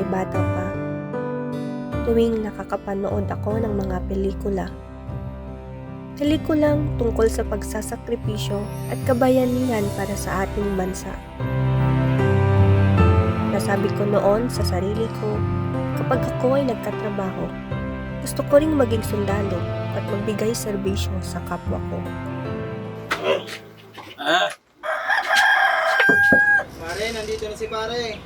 bata pa. Tuwing nakakapanood ako ng mga pelikula. Pelikulang tungkol sa pagsasakripisyo at kabayanihan para sa ating bansa. Nasabi ko noon sa sarili ko, kapag ako ay nagkatrabaho, gusto ko ring maging sundalo at magbigay serbisyo sa kapwa ko. Pare, nandito na si pare.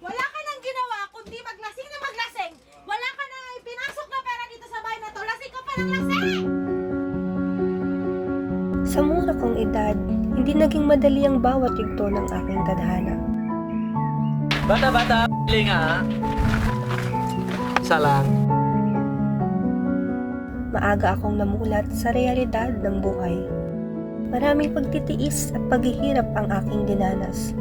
Wala ka nang ginawa kundi maglasing na maglasing. Wala ka nang ipinasok na pera dito sa bahay na to. Lasing ka pa ng lasing! Sa mura kong edad, hindi naging madali ang bawat yugto ng aking tadhana. Bata-bata, pili nga ha. Isa lang. Maaga akong namulat sa realidad ng buhay. Maraming pagtitiis at paghihirap ang aking dinanas.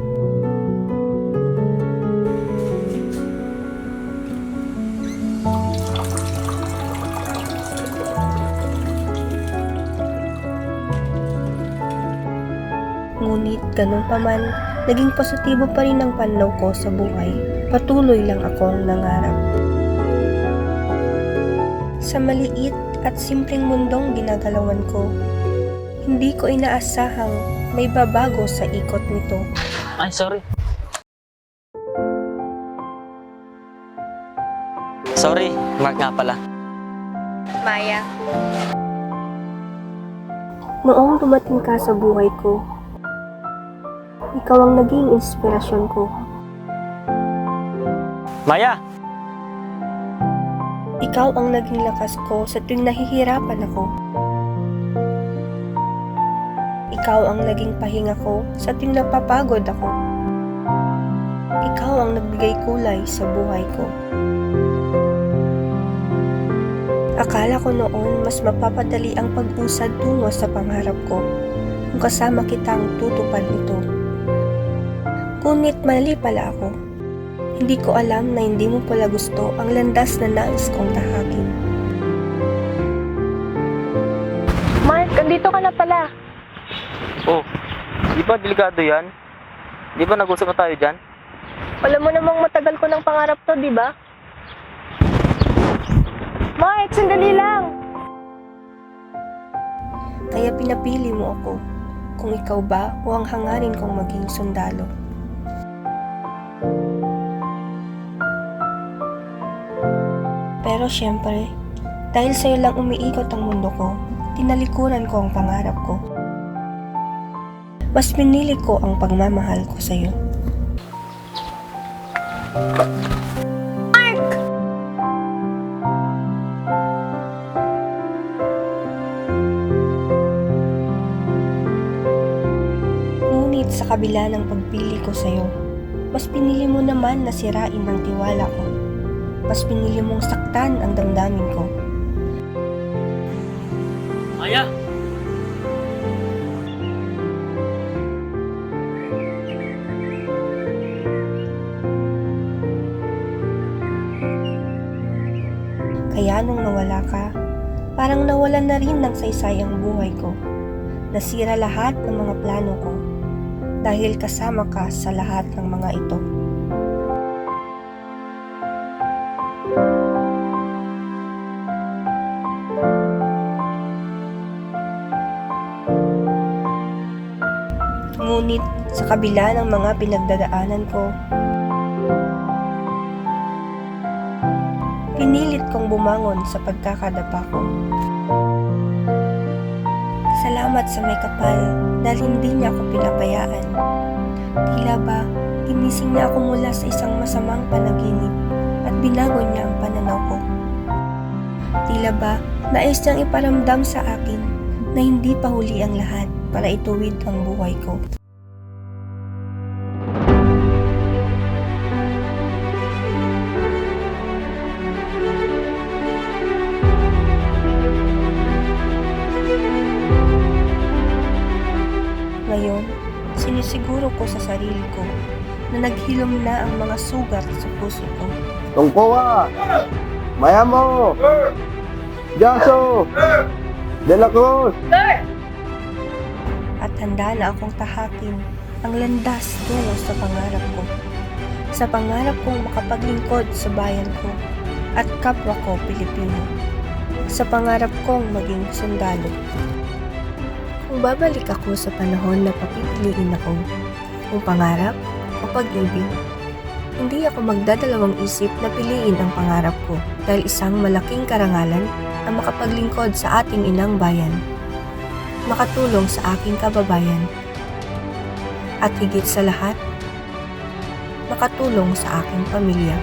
Ngunit ganun pa man, naging positibo pa rin ang pananaw ko sa buhay. Patuloy lang akong nangarap. Sa maliit at simpleng mundong ginagalawan ko, hindi ko inaasahang may babago sa ikot nito. Ay, sorry. Sorry, Mark nga pala. Maya. Noong dumating ka sa buhay ko, ikaw ang naging inspirasyon ko. Maya! Ikaw ang naging lakas ko sa tuwing nahihirapan ako. Ikaw ang naging pahinga ko sa tuwing napapagod ako. Ikaw ang nagbigay kulay sa buhay ko. Akala ko noon mas mapapadali ang pag-usad tungo sa pangarap ko kung kasama kitang tutupad nito. Ngunit mali pala ako. Hindi ko alam na hindi mo pala gusto ang landas na nais kong tahakin. Mark, andito ka na pala. Oh, di ba delikado yan? Di ba nag-usap na tayo dyan? Alam mo namang matagal ko ng pangarap to, di ba? Mark, sandali lang. Kaya pinapili mo ako kung ikaw ba o ang hangarin kong maging sundalo. Pero syempre, dahil sa'yo lang umiikot ang mundo ko, tinalikuran ko ang pangarap ko. Mas pinili ko ang pagmamahal ko sa'yo. Mark! Ngunit sa kabila ng pagpili ko sa'yo, mas pinili mo naman na sirain ang tiwala ko. Mas pinili mong saktan ang damdamin ko. Maya! Kaya nung nawala ka, parang nawalan na rin ng saysay ang buhay ko. Nasira lahat ng mga plano ko dahil kasama ka sa lahat ng mga ito. Ngunit sa kabila ng mga pinagdadaanan ko, pinilit kong bumangon sa pagkakadapa ko. Salamat sa may kapal dahil hindi niya ako pinabayaan. Tila ba, ginising niya ako mula sa isang masamang panaginip at binago niya ang pananaw ko. Tila ba, nais niyang iparamdam sa akin na hindi pa huli ang lahat para ituwid ang buhay ko. Ngayon, sinisiguro ko sa sarili ko na naghilom na ang mga sugat sa puso ko. Tungkoa, Mayamo, Jaso, De La Cruz. At handa na akong tahakin ang landas tungo sa pangarap ko. Sa pangarap kong makapaglingkod sa bayan ko at kapwa ko Pilipino. Sa pangarap kong maging sundalo. Kung babalik ako sa panahon na papipiliin ako, kung pangarap o pag-ibig, hindi ako magdadalawang isip na piliin ang pangarap ko dahil isang malaking karangalan ang makapaglingkod sa ating inang bayan, makatulong sa aking kababayan, at higit sa lahat, makatulong sa aking pamilya.